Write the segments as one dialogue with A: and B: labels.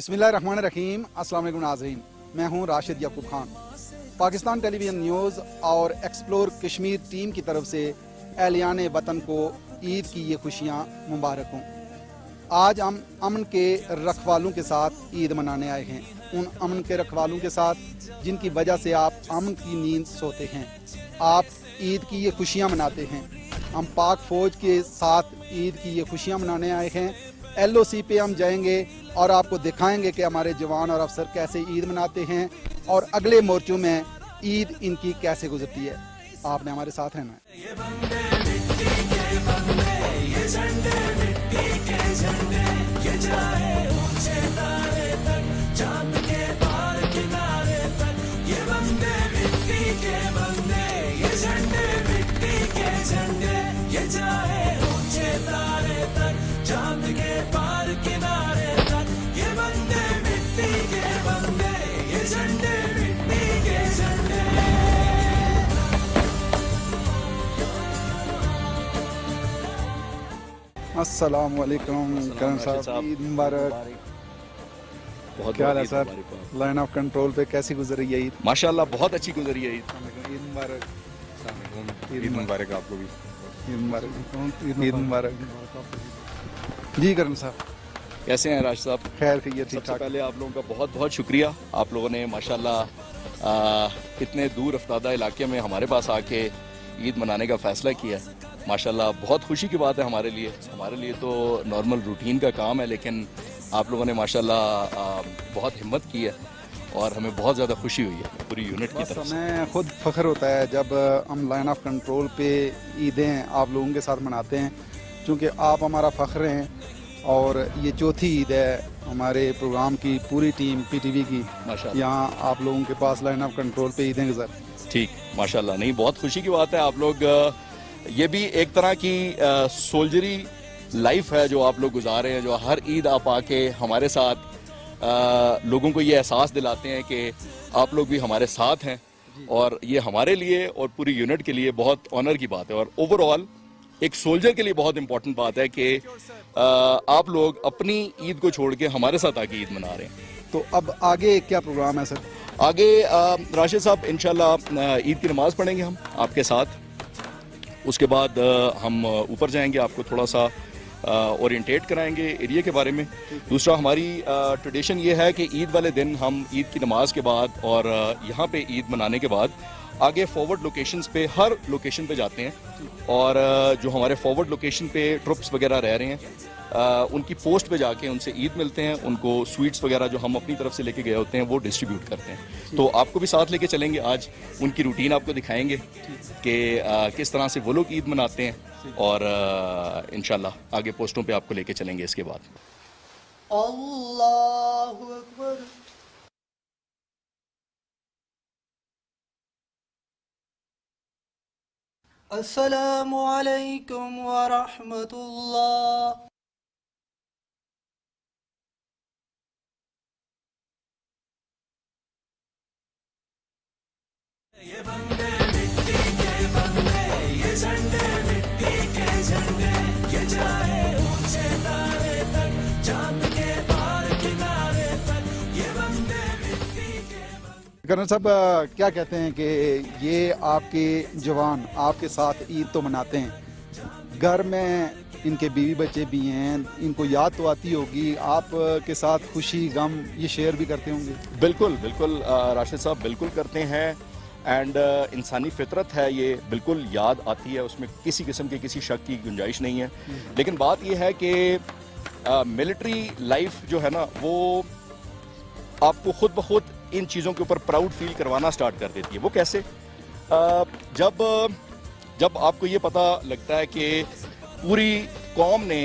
A: बिस्मिल्लाहिर्रहमानिर्रहीम। अस्सलाम वालेकुम नाज़रीन, मैं हूं राशिद याकूब खान। पाकिस्तान टेलीविज़न न्यूज़ और एक्सप्लोर कश्मीर टीम की तरफ से एहलियान वतन को ईद की ये खुशियां मुबारक हों। आज हम अमन के रखवालों के साथ ईद मनाने आए हैं, उन अमन के रखवालों के साथ जिनकी वजह से आप अमन की नींद सोते हैं। आप ईद की ये खुशियां मनाते हैं। हम पाक फ़ौज के साथ ईद की ये खुशियां मनाने आए हैं। LOC पे हम जाएंगे और आपको दिखाएंगे कि हमारे जवान और अफसर कैसे ईद मनाते हैं और अगले मोर्चों में ईद इनकी कैसे गुजरती है। आपने हमारे साथ रहना है। अस्सलाम वालेकुम करण साहब, ईद मुबारक।
B: बहुत
A: क्या हाल है
B: ईद
A: सर?
B: मुबारक हो।
A: लाइन ऑफ कंट्रोल पे कैसी गुजर रही है ईद?
B: माशाल्लाह बहुत अच्छी गुजरी है ईद।
A: ईद मुबारक।
C: ईद मुबारक आपको भी।
A: ईद मुबारक। ईद मुबारक जी। करण साहब
B: कैसे हैं राज साहब?
A: खैर खैरियत ठीक
B: सबसे
A: ठाक।
B: पहले आप लोगों का बहुत बहुत शुक्रिया। आप लोगों ने माशाल्लाह इतने दूर अफ्तादा इलाके में हमारे पास आके ईद मनाने का फ़ैसला किया है। माशाल्लाह बहुत खुशी की बात है हमारे लिए तो नॉर्मल रूटीन का काम है, लेकिन आप लोगों ने माशाल्लाह बहुत हिम्मत की है और हमें बहुत ज़्यादा खुशी हुई है पूरी यूनिट की
A: बस
B: तरफ से।
A: हमें खुद फख्र होता है जब हम लाइन ऑफ कंट्रोल पे ईदें आप लोगों के साथ मनाते हैं, क्योंकि आप हमारा फ़ख्र हैं। और ये चौथी ईद है हमारे प्रोग्राम की, पूरी टीम PTV की
B: माशाल्लाह
A: यहाँ आप लोगों के पास लाइन ऑफ कंट्रोल पे ईदें गुजर।
B: ठीक, माशाल्लाह। नहीं, बहुत खुशी की बात है। आप लोग ये भी एक तरह की सोल्जरी लाइफ है जो आप लोग गुजार रहे हैं, जो हर ईद आप आके हमारे साथ लोगों को ये एहसास दिलाते हैं कि आप लोग भी हमारे साथ हैं, और ये हमारे लिए और पूरी यूनिट के लिए बहुत ऑनर की बात है, और ओवरऑल एक सोल्जर के लिए बहुत इंपॉर्टेंट बात है कि आप लोग अपनी ईद को छोड़ के हमारे साथ आके ईद मना रहे हैं।
A: तो अब आगे क्या प्रोग्राम है सर?
B: आगे राशिद साहब इंशाल्लाह ईद की नमाज़ पढ़ेंगे हम आपके साथ। उसके बाद हम ऊपर जाएंगे, आपको थोड़ा सा ओरिएंटेट कराएंगे एरिया के बारे में। दूसरा, हमारी ट्रेडिशन ये है कि ईद वाले दिन हम ईद की नमाज के बाद और यहाँ पे ईद मनाने के बाद आगे फॉरवर्ड लोकेशंस पे, हर लोकेशन पे जाते हैं, और जो हमारे फॉरवर्ड लोकेशन पे ट्रुप्स वगैरह रह रहे हैं उनकी पोस्ट पे जाके उनसे ईद मिलते हैं, उनको स्वीट्स वगैरह जो हम अपनी तरफ से लेके गए होते हैं वो डिस्ट्रीब्यूट करते हैं। तो आपको भी साथ लेके चलेंगे, आज उनकी रूटीन आपको दिखाएंगे कि किस तरह से वो लोग ईद मनाते हैं, और इंशाल्लाह आगे पोस्टों पे आपको लेके चलेंगे इसके बाद।
D: अल्लाहु अकबर। अस्सलामु अलैकुम व रहमतुल्लाह।
A: करण साहब क्या कहते हैं कि ये आपके जवान आपके साथ ईद तो मनाते हैं, घर में इनके बीवी बच्चे भी हैं, इनको याद तो आती होगी, आप के साथ खुशी गम ये शेयर भी करते होंगे?
B: बिल्कुल बिल्कुल राशिद साहब, बिल्कुल करते हैं। एंड इंसानी फितरत है, ये बिल्कुल याद आती है, उसमें किसी किस्म के किसी शक की गुंजाइश नहीं है। लेकिन बात ये है कि मिलिट्री लाइफ जो है ना, वो आपको खुद ब खुद इन चीज़ों के ऊपर प्राउड फील करवाना स्टार्ट कर देती है। वो कैसे? जब आपको ये पता लगता है कि पूरी कौम ने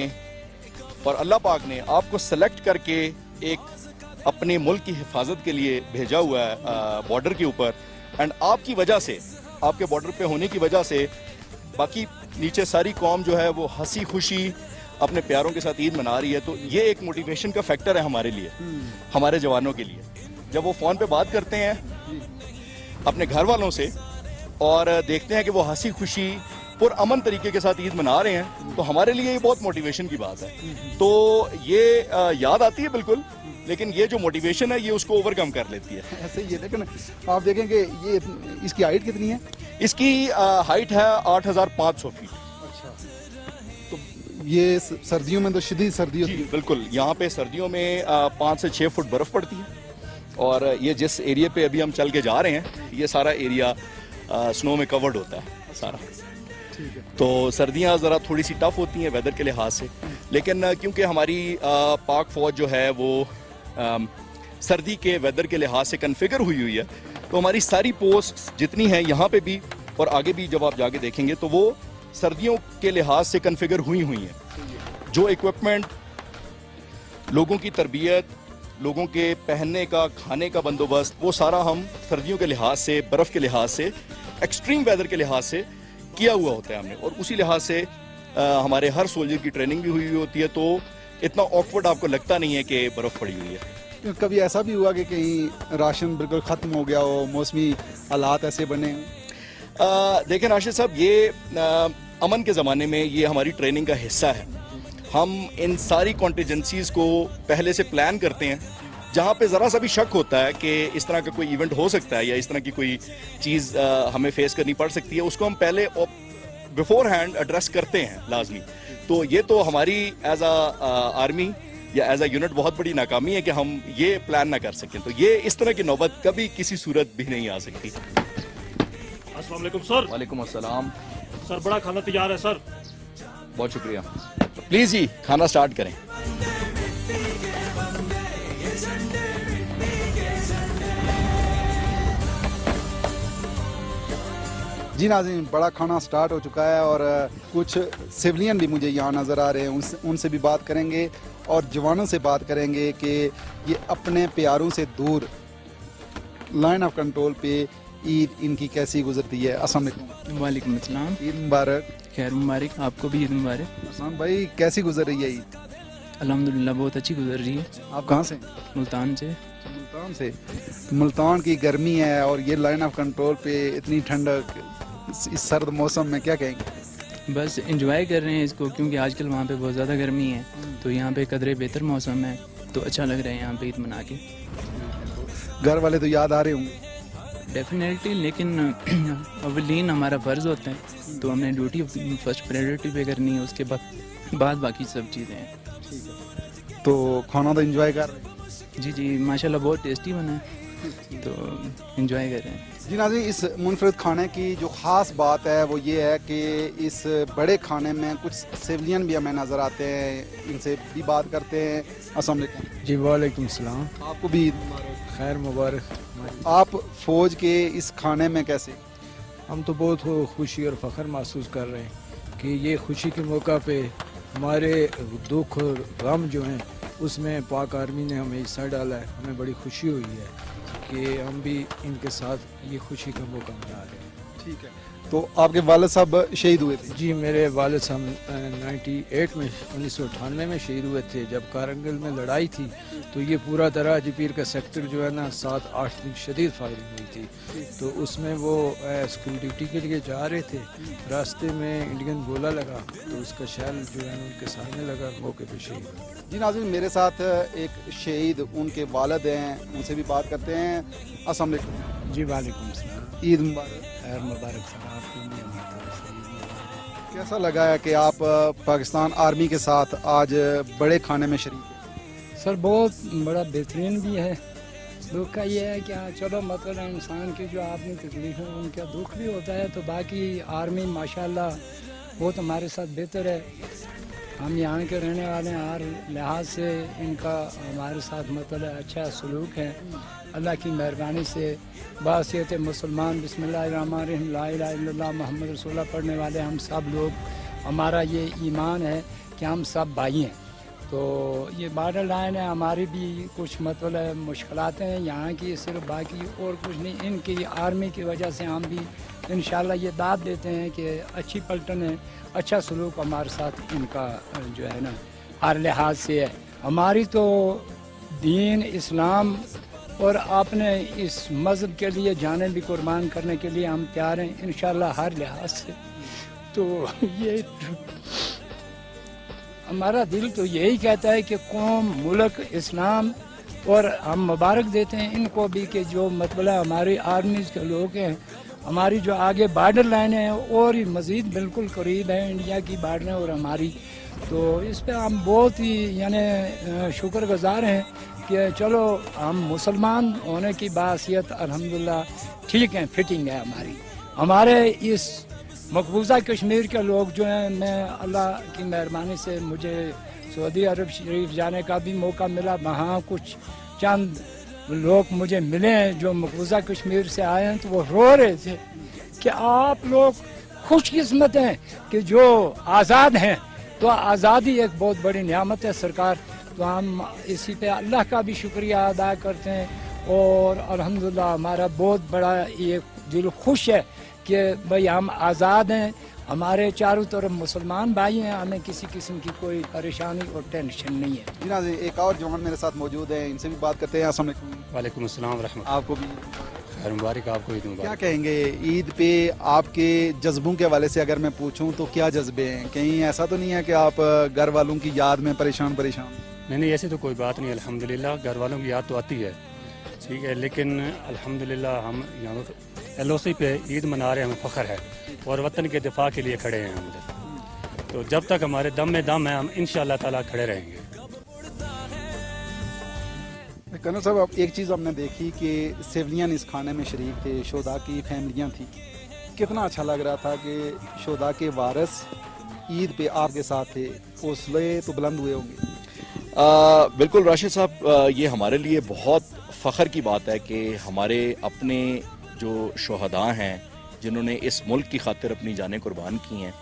B: और अल्लाह पाक ने आपको सेलेक्ट करके एक अपने मुल्क की हिफाजत के लिए भेजा हुआ है बॉर्डर के ऊपर, एंड आपकी वजह से, आपके बॉर्डर पे होने की वजह से बाकी नीचे सारी कौम जो है वो हंसी खुशी अपने प्यारों के साथ ईद मना रही है, तो ये एक मोटिवेशन का फैक्टर है हमारे लिए, हमारे जवानों के लिए। जब वो फ़ोन पे बात करते हैं अपने घर वालों से और देखते हैं कि वो हंसी खुशी पुरअमन तरीके के साथ ईद मना रहे हैं, तो हमारे लिए ये बहुत मोटिवेशन की बात है। तो ये याद आती है बिल्कुल, लेकिन ये जो मोटिवेशन है ये उसको ओवरकम कर लेती है।
A: ऐसे ही है, लेकिन आप देखेंगे ये इसकी हाइट कितनी है?
B: इसकी हाइट है 8,500 फीट।
A: अच्छा, तो ये सर्दियों में तो शदीद सर्दी होती
B: जी
A: है।
B: बिल्कुल, यहाँ पे सर्दियों में 5 से 6 फुट बर्फ़ पड़ती है, और ये जिस एरिया पे अभी हम चल के जा रहे हैं ये सारा एरिया स्नो में कवर्ड होता है सारा।
A: ठीक है।
B: तो सर्दियाँ ज़रा थोड़ी सी टफ होती हैं वेदर के लिहाज से, लेकिन क्योंकि हमारी पाक फ़ौज जो है वो सर्दी के वेदर के लिहाज से कन्फिगर हुई है, तो हमारी सारी पोस्ट जितनी हैं यहाँ पे भी और आगे भी जब आप जाके देखेंगे तो वो सर्दियों के लिहाज से कन्फिगर हुई हैं। जो इक्विपमेंट, लोगों की तरबियत, लोगों के पहनने का, खाने का बंदोबस्त, वो सारा हम सर्दियों के लिहाज से, बर्फ़ के लिहाज से, एक्सट्रीम वेदर के लिहाज से किया हुआ होता है हमने, और उसी लिहाज से हमारे हर सोल्जर की ट्रेनिंग भी हुई होती है, तो इतना ऑकवर्ड आपको लगता नहीं है कि बर्फ़ पड़ी हुई है।
A: कभी ऐसा भी हुआ कि कहीं राशन बिल्कुल ख़त्म हो गया हो, मौसमी हालात ऐसे बने हों?
B: देखें राशिद साहब, ये अमन के ज़माने में ये हमारी ट्रेनिंग का हिस्सा है। हम इन सारी कॉन्टीजेंसीज़ को पहले से प्लान करते हैं। जहाँ पे ज़रा सा भी शक होता है कि इस तरह का कोई इवेंट हो सकता है या इस तरह की कोई चीज़ हमें फेस करनी पड़ सकती है, उसको हम पहले बिफोर हैंड एड्रेस करते हैं लाजमी। तो ये तो हमारी एज आ आर्मी या एज अ यूनिट बहुत बड़ी नाकामी है कि हम ये प्लान ना कर सकें। तो ये इस तरह की नौबत कभी किसी सूरत भी नहीं आ सकती।
E: अस्सलाम वालेकुम सर।
B: वालेकुम अस्सलाम।
E: सर बड़ा खाना तैयार है सर।
B: बहुत शुक्रिया। प्लीज़ जी खाना स्टार्ट करें।
A: जी नाज़रीन, बड़ा खाना स्टार्ट हो चुका है और कुछ सिविलियन भी मुझे यहाँ नज़र आ रहे हैं, उनसे भी बात करेंगे और जवानों से बात करेंगे कि ये अपने प्यारों से दूर लाइन ऑफ कंट्रोल पे ईद इनकी कैसी गुजरती है। अस्सलाम वालेकुम।
F: वालेकुम अस्सलाम।
A: ईद मुबारक।
F: खैर मुबारक, आपको भी ईद मुबारक।
A: हसन भाई, कैसी गुजर रही है ईद?
F: अल्हम्दुलिल्लाह बहुत अच्छी गुजर रही है।
A: आप कहाँ से?
F: मुल्तान से।
A: मुल्तान से। मुल्तान की गर्मी है और ये लाइन ऑफ कंट्रोल पे इतनी ठंडक इस सर्द मौसम में, क्या कहेंगे?
F: बस इंजॉय कर रहे हैं इसको, क्योंकि आजकल वहाँ पे बहुत ज़्यादा गर्मी है, तो यहाँ पे कदरे बेहतर मौसम है, तो अच्छा लग रहा है यहाँ पे ईद मना के।
A: घर वाले तो याद आ रहे होंगे?
F: डेफिनेटली, लेकिन अवलीन हमारा फ़र्ज़ होता है, तो हमने ड्यूटी फर्स्ट प्रायोरिटी पे करनी है, उसके बाद बाकी सब चीज़ें हैं।
A: तो खाना तो एंजॉय कर रहे हैं?
F: जी जी माशाल्लाह बहुत टेस्टी बना है, तो एंजॉय कर रहे हैं।
A: जी नाज़रीन, इस मुनफरद खाने की जो ख़ास बात है वो ये है कि इस बड़े खाने में कुछ सिविलियन भी हमें नज़र आते हैं, इनसे भी बात करते हैं। अस्सलाम वालेकुम।
G: जी वालेकुम सलाम।
A: आपको भी ईद मुबारक।
G: खैर मुबारक।
A: आप फ़ौज के इस खाने में कैसे?
G: हम तो बहुत खुशी और फ़ख्र महसूस कर रहे हैं कि ये खुशी के मौका पे हमारे दुख और गम जो हैं उसमें पाक आर्मी ने हमें हिस्सा डाला है। हमें बड़ी खुशी हुई है कि हम भी इनके साथ ये खुशी का मौका मना रहे हैं।
A: ठीक है। तो आपके वालिद साहब शहीद हुए थे?
G: जी, मेरे वालिद साहब 98 में 1998 में शहीद हुए थे जब कारगिल में लड़ाई थी। तो ये पूरा तरह अजपीर का सेक्टर जो है ना 7-8 दिन शदीद फायरिंग हुई थी, तो उसमें वो स्कूल ड्यूटी के लिए जा रहे थे, रास्ते में इंडियन गोला लगा तो उसका शैल जो है उनके सामने लगा, मौके पे शहीद हुए।
A: जी नाज़रीन, मेरे साथ एक शहीद उनके वालिद हैं, उनसे भी बात करते हैं। अस्सलाम वालेकुम।
G: जी वालेकुम सलाम।
A: ईद मुबारक।
G: खैर मुबारक सर, आपको भी हमारी तरफ से ईद मुबारक।
A: कैसा लगा है कि आप पाकिस्तान आर्मी के साथ आज बड़े खाने में शरीक हैं?
H: सर बहुत बड़ा बेहतरीन भी है। दुख का ये है कि हाँ चलो मतलब इंसान की जो आपने तकलीफ है उनका दुख भी होता है, तो बाकी आर्मी माशाल्लाह बहुत हमारे साथ बेहतर है। हम यहाँ के रहने वाले हैं, हर लिहाज से इनका हमारे साथ मतलब अच्छा सलूक है। अल्लाह की मेहरबानी से बासियत मुसलमान बिस्मिल्लाहिर्रहमानिर्रहीम ला इलाहा इल्लल्लाह मुहम्मद रसूलुल्लाह पढ़ने वाले हम सब लोग, हमारा ये ईमान है कि हम सब भाई हैं। तो ये बॉर्डर लाइन है, हमारी भी कुछ मतलब मुश्किलात हैं यहाँ की, सिर्फ बाकी और कुछ नहीं। इनकी आर्मी की वजह से हम भी इंशाल्लाह ये दाद देते हैं कि अच्छी पलटन है, अच्छा सलूक हमारे साथ इनका जो है ना हर लिहाज से है। हमारी तो दीन इस्लाम और आपने इस मज़हब के लिए जाने भी कुर्बान करने के लिए हम तैयार हैं इंशाल्लाह हर लिहाज से। तो ये हमारा दिल तो यही कहता है कि कौम, मुल्क, इस्लाम, और हम मुबारक देते हैं इनको भी कि जो मतलब हमारी आर्मीज़ के लोग हैं, हमारी जो आगे बॉर्डर लाइनें हैं और ही मज़ीद बिल्कुल करीब है इंडिया की बॉर्डरें और हमारी, तो इस पे हम बहुत ही यानी शुक्रगुज़ार हैं कि चलो हम मुसलमान होने की बासियत अल्हम्दुलिल्लाह ठीक है, फिटिंग है हमारी। हमारे इस मकबूजा कश्मीर के लोग जो हैं, मैं अल्लाह की मेहरबानी से मुझे सऊदी अरब शरीफ जाने का भी मौका मिला, वहाँ कुछ चंद लोग मुझे मिले हैं जो मकबूजा कश्मीर से आए हैं, तो वो रो रहे थे कि आप लोग खुशकिस्मत हैं कि जो आज़ाद हैं, तो आज़ादी एक बहुत बड़ी नियामत है सरकार, तो हम इसी पे अल्लाह का भी शुक्रिया अदा करते हैं और अल्हम्दुलिल्लाह हमारा बहुत बड़ा ये दिल खुश है कि भाई हम आज़ाद हैं, हमारे चारों तरफ मुसलमान भाई हैं, हमें किसी किस्म की कोई परेशानी और टेंशन नहीं है।
A: जी नाज़रीन, एक और जवान मेरे साथ मौजूद हैं, इनसे भी बात करते हैं। अस्सलाम वालेकुम।
C: वालेकुम अस्सलाम रहमत
A: आपको भी
C: खैर मुबारक, आपको ईद
A: क्या
C: मुबारक।
A: कहेंगे ईद पे आपके जज्बों के हवाले से अगर मैं पूछूं तो क्या जज्बे हैं? कहीं ऐसा तो नहीं है कि आप घर वालों की याद में परेशान?
C: नहीं, ऐसी तो कोई बात नहीं, अल्हम्दुलिल्लाह घर वालों की याद तो आती है, ठीक है, लेकिन अल्हम्दुलिल्लाह हम यहाँ LOC पे ईद मना रहे हैं, हमें फ़ख्र है और वतन के दिफा के लिए खड़े हैं हम लोग। तो जब तक हमारे दम में दम है, हम इंशाअल्लाह ताला खड़े रहेंगे।
A: कर्नल साहब, अब एक चीज़ हमने देखी कि सिविलियन इस खाने में शरीक थे, शोदा की फैमिलियाँ थी, कितना अच्छा लग रहा था कि शोदा के वारिस ईद पे आपके साथ थे, हौसले तो बुलंद हुए होंगे।
B: बिल्कुल राशिद साहब, ये हमारे लिए बहुत फ़ख्र की बात है कि हमारे अपने जो शोहदा हैं जिन्होंने इस मुल्क की खातिर अपनी जानें कुर्बान की हैं,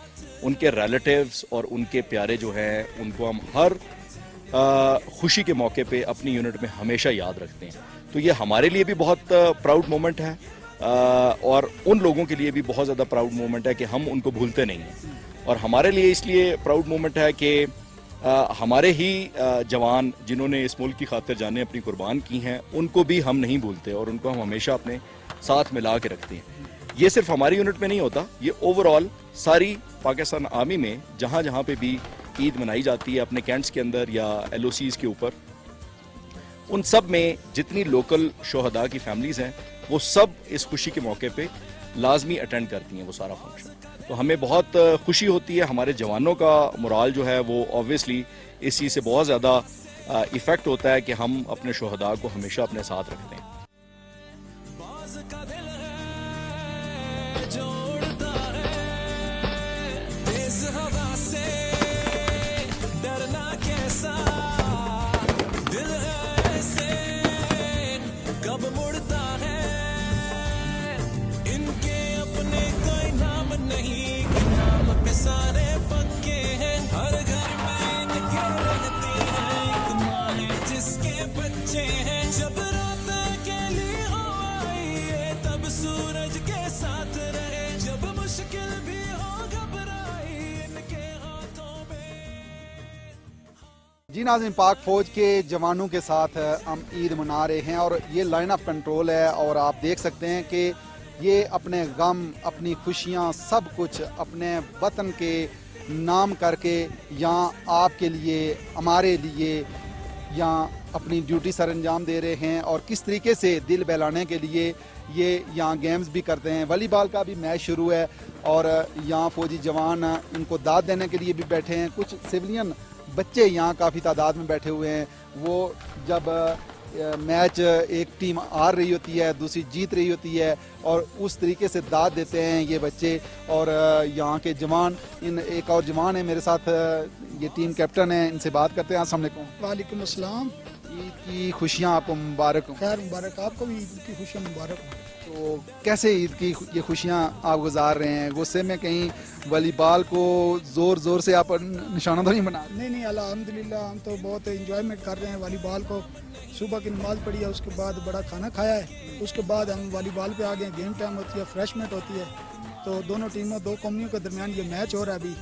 B: उनके रिलेटिव्स और उनके प्यारे जो हैं, उनको हम हर खुशी के मौके पे अपनी यूनिट में हमेशा याद रखते हैं। तो ये हमारे लिए भी बहुत प्राउड मोमेंट है और उन लोगों के लिए भी बहुत ज़्यादा प्राउड मोमेंट है कि हम उनको भूलते नहीं हैं। और हमारे लिए इसलिए प्राउड मोमेंट है कि हमारे ही जवान जिन्होंने इस मुल्क की खातिर जानें अपनी कुर्बान की हैं, उनको भी हम नहीं भूलते और उनको हम हमेशा अपने साथ मिला के रखते हैं। ये सिर्फ हमारी यूनिट में नहीं होता, ये ओवरऑल सारी पाकिस्तान आर्मी में जहाँ जहाँ पे भी ईद मनाई जाती है, अपने कैंट्स के अंदर या LOCs के ऊपर, उन सब में जितनी लोकल शोहदा की फैमिलीज़ हैं, वो सब इस खुशी के मौके पे लाजमी अटेंड करती हैं वो सारा फंक्शन। तो हमें बहुत खुशी होती है, हमारे जवानों का मोराल जो है वो ऑब्वियसली इस चीज़ से बहुत ज़्यादा इफ़ेक्ट होता है कि हम अपने शोहदा को हमेशा अपने साथ रखते हैं।
I: सारे पक्के हैं, हर घर में इनके रहती है एक माँ है जिसके बच्चे हैं। जब रात अकेली हो आई है, तब सूरज के साथ रहे, जब मुश्किल भी हो घबराई इनके हाथों में।
A: जी नाज़रीन, पाक फौज के जवानों के साथ हम ईद मना रहे हैं और ये लाइन ऑफ कंट्रोल है और आप देख सकते हैं कि ये अपने गम, अपनी खुशियाँ, सब कुछ अपने वतन के नाम करके यहाँ आपके लिए, हमारे लिए यहाँ अपनी ड्यूटी सर अंजाम दे रहे हैं। और किस तरीके से दिल बहलाने के लिए ये यहाँ गेम्स भी करते हैं। वॉलीबॉल का भी मैच शुरू है और यहाँ फौजी जवान इनको दाद देने के लिए भी बैठे हैं। कुछ सिविलियन बच्चे यहाँ काफ़ी तादाद में बैठे हुए हैं। वो जब मैच एक टीम हार रही होती है, दूसरी जीत रही होती है और उस तरीके से दाद देते हैं ये बच्चे। और यहाँ के जवान, इन एक और जवान है मेरे साथ, ये टीम कैप्टन है, इनसे बात करते हैं। अस्सलाम वालेकुम।
J: वालेकुम अस्सलाम।
A: ईद की खुशियाँ आपको मुबारक हो।
J: खैर मुबारक, आपको भी ईद की खुशियाँ मुबारक हो।
A: तो कैसे ईद की ये खुशियाँ आप गुजार रहे हैं? गुस्से में कहीं वॉलीबॉल को ज़ोर ज़ोर से आप निशाना तो नहीं बना?
J: नहीं, अल्हम्दुलिल्लाह हम तो बहुत इंजॉयमेंट कर रहे हैं वॉलीबॉल को। सुबह की नमाज़ पढ़ी है, उसके बाद बड़ा खाना खाया है, उसके बाद हम वॉलीबॉल पे आ गए। गेम टाइम होती है, फ्रेशमेंट होती है, तो दोनों टीमों, दो कौमियों के दरमियान ये मैच हो रहा है अभी।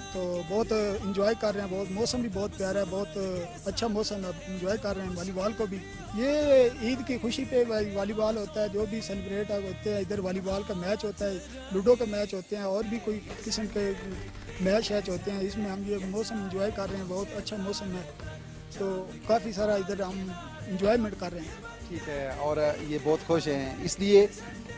J: तो बहुत इंजॉय कर रहे हैं, बहुत मौसम भी बहुत प्यारा है, बहुत अच्छा मौसम है, इंजॉय कर रहे हैं वॉलीबॉल को भी। ये ईद की खुशी पे वॉलीबॉल होता है, जो भी सेलिब्रेट होते हैं, इधर वॉलीबॉल का मैच होता है, लूडो का मैच होते हैं, और भी कोई किस्म के मैच शैच होते हैं। इसमें हम ये मौसम इंजॉय कर रहे हैं, बहुत अच्छा मौसम है, तो काफ़ी सारा इधर हम इंजॉयमेंट कर रहे हैं।
A: ठीक है, और ये बहुत खुश हैं इसलिए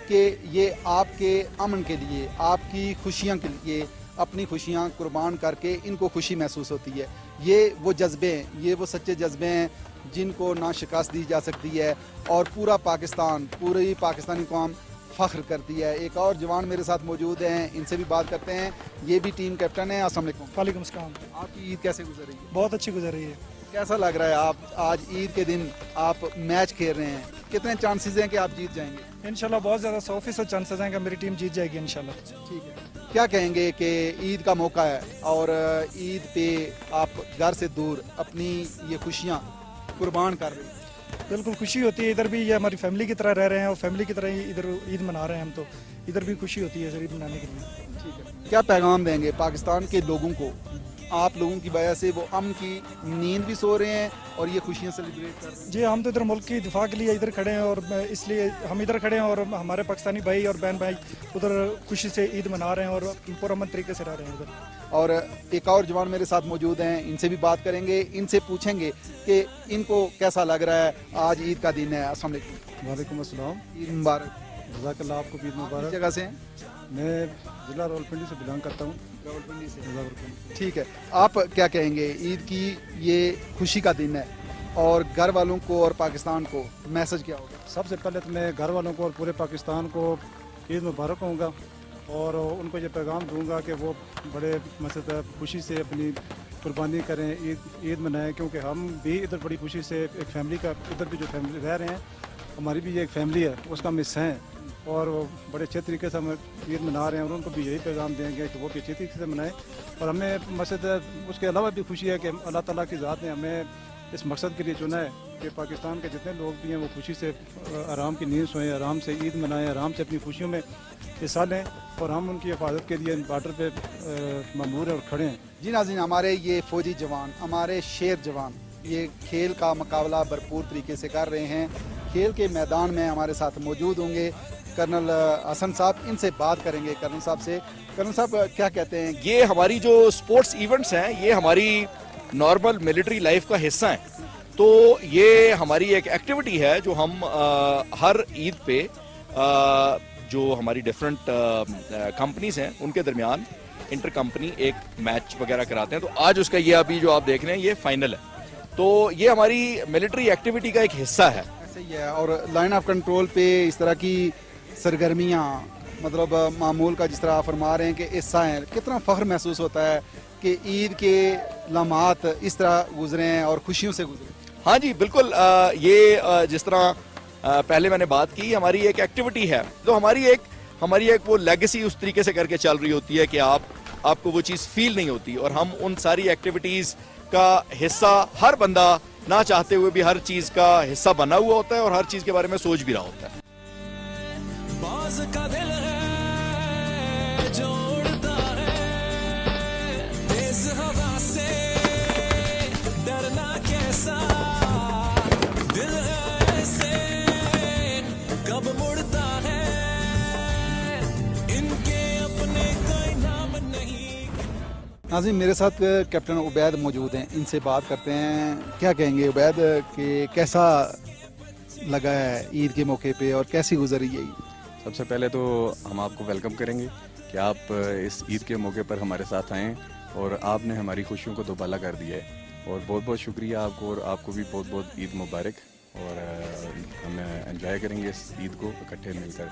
A: कि ये आपके अमन के लिए, आपकी खुशियाँ के लिए अपनी खुशियाँ कुर्बान करके इनको खुशी महसूस होती है। ये वो जज्बे हैं, ये वो सच्चे जज्बे हैं जिनको ना शिकस्त दी जा सकती है, और पूरा पाकिस्तान, पूरी पाकिस्तानी कौम फ़ख्र करती है। एक और जवान मेरे साथ मौजूद हैं, इनसे भी बात करते हैं। ये भी टीम कैप्टन है। अस्सलाम वालेकुम।
K: वालेकुम सलाम।
A: आपकी ईद कैसे गुजर रही है?
K: बहुत अच्छी गुजर रही है।
A: कैसा लग रहा है? आप आज ईद के दिन आप मैच खेल रहे हैं, कितने चांसेस हैं कि आप जीत जाएंगे?
K: इंशाल्लाह बहुत ज़्यादा 100% चांसेस हैं कि मेरी टीम जीत जाएगी इंशाल्लाह।
A: ठीक है, क्या कहेंगे कि ईद का मौका है और ईद पे आप घर से दूर अपनी ये खुशियाँ कुर्बान कर रहे हैं?
K: बिल्कुल खुशी होती है, इधर भी ये हमारी फैमिली की तरह रह रहे हैं और फैमिली की तरह ही इधर ईद मना रहे हैं हम, तो इधर भी खुशी होती है सर ईद मनाने के लिए।
A: ठीक है, क्या पैगाम देंगे पाकिस्तान के लोगों को? आप लोगों की वजह से वो अमन की नींद भी सो रहे हैं और ये खुशियाँ सेलिब्रेट कर रहे हैं।
K: जी, हम तो इधर मुल्क की दिफा के लिए इधर खड़े हैं, और इसलिए हम इधर खड़े हैं, और हमारे पाकिस्तानी भाई और बहन भाई उधर खुशी से ईद मना रहे हैं और पुरअमन तरीके से रह रहे हैं उधर।
A: और एक और जवान मेरे साथ मौजूद हैं, इनसे भी बात करेंगे, इनसे पूछेंगे कि इनको कैसा लग रहा है आज ईद का दिन है। अस्सलाम वालेकुम।
L: वालेकुम अस्सलाम।
A: ईद मुबारक।
L: जज़ाकल्लाह, आपको भी ईद
A: किस
L: मुबारक।
A: जगह से हैं?
L: मैं ज़िला रावलपिंडी से बिलोंग करता हूँ।
A: रावलपिंडी से।
L: रावलपिंडी।
A: ठीक है, आप क्या कहेंगे? ईद की ये खुशी का दिन है और घर वालों को और पाकिस्तान को मैसेज क्या होगा?
L: सबसे पहले तो मैं घर वालों को और पूरे पाकिस्तान को ईद मुबारक कहूँगा, और उनको ये पैगाम दूंगा कि वो बड़े मसद खुशी से अपनी कुर्बानी करें, ईद मनाएं, क्योंकि हम भी इधर बड़ी खुशी से एक फैमिली का, इधर भी जो फैमिली रह रहे हैं, हमारी भी ये एक फैमिली है, उसका हम हिस्सा हैं, और वो बड़े अच्छे तरीके से हम ईद मना रहे हैं, और उनको भी यही पैगाम देंगे कि वो भी अच्छे तरीके से मनाएं। और हमें मसद उसके अलावा भी खुशी है कि अल्लाह ताला की ज़ात ने हमें इस मकसद के लिए चुना है कि पाकिस्तान के जितने लोग भी हैं वो खुशी से आराम की नींद सोएं, आराम से ईद मनाएं, आराम से अपनी खुशियों में हिस्सा लें, और हम उनकी हिफाजत के लिए बॉर्डर पे ममूर और खड़े हैं।
A: जी नाज़रीन, हमारे ये फौजी जवान, हमारे शेर जवान ये खेल का मुकाबला भरपूर तरीके से कर रहे हैं। खेल के मैदान में हमारे साथ मौजूद होंगे कर्नल हसन साहब, इनसे बात करेंगे कर्नल साहब से। कर्नल साहब क्या कहते हैं?
B: ये हमारी जो स्पोर्ट्स इवेंट्स हैं ये हमारी नॉर्मल मिलिट्री लाइफ का हिस्सा है, तो ये हमारी एक एक्टिविटी है जो हम हर ईद पे जो हमारी डिफरेंट कंपनीज हैं उनके दरमियान इंटर कंपनी एक मैच वगैरह कराते हैं। तो आज उसका ये अभी जो आप देख रहे हैं ये फाइनल है, तो ये हमारी मिलिट्री एक्टिविटी का एक हिस्सा है।
A: ऐसे ही है, और लाइन ऑफ कंट्रोल पे इस तरह की सरगर्मियाँ, मतलब मामूल का जिस तरह आप फरमा रहे हैं कि हिस्सा हैं, कितना फ़ख्र महसूस होता है कि ईद के लम्हात इस तरह गुजरे हैं और खुशियों से गुजरे।
B: हाँ जी बिल्कुल, ये जिस तरह पहले मैंने बात की, हमारी एक एक्टिविटी है, तो हमारी एक वो लेगेसी उस तरीके से करके चल रही होती है कि आपको वो चीज़ फील नहीं होती, और हम उन सारी एक्टिविटीज़ का हिस्सा, हर बंदा ना चाहते हुए भी हर चीज़ का हिस्सा बना हुआ होता है और हर चीज़ के बारे में सोच भी रहा होता है।
I: बाज़ का दिल है जो उड़ता है तेज हवा से, डरना कैसा दिल है ऐसे, कब मुड़ता है, इनके अपने कोई नाम नहीं।
A: नाज़रीन, मेरे साथ कैप्टन उबैद मौजूद हैं, इनसे बात करते हैं। क्या कहेंगे उबैद कि कैसा लगा है ईद के मौके पे और कैसी गुजरी है ईद?
M: सबसे पहले तो हम आपको वेलकम करेंगे कि आप इस ईद के मौके पर हमारे साथ आएँ, और आपने हमारी खुशियों को दोबाला कर दिया है, और बहुत बहुत शुक्रिया आपको, और आपको भी बहुत बहुत ईद मुबारक, और हम एंजॉय करेंगे इस ईद को इकट्ठे मिलकर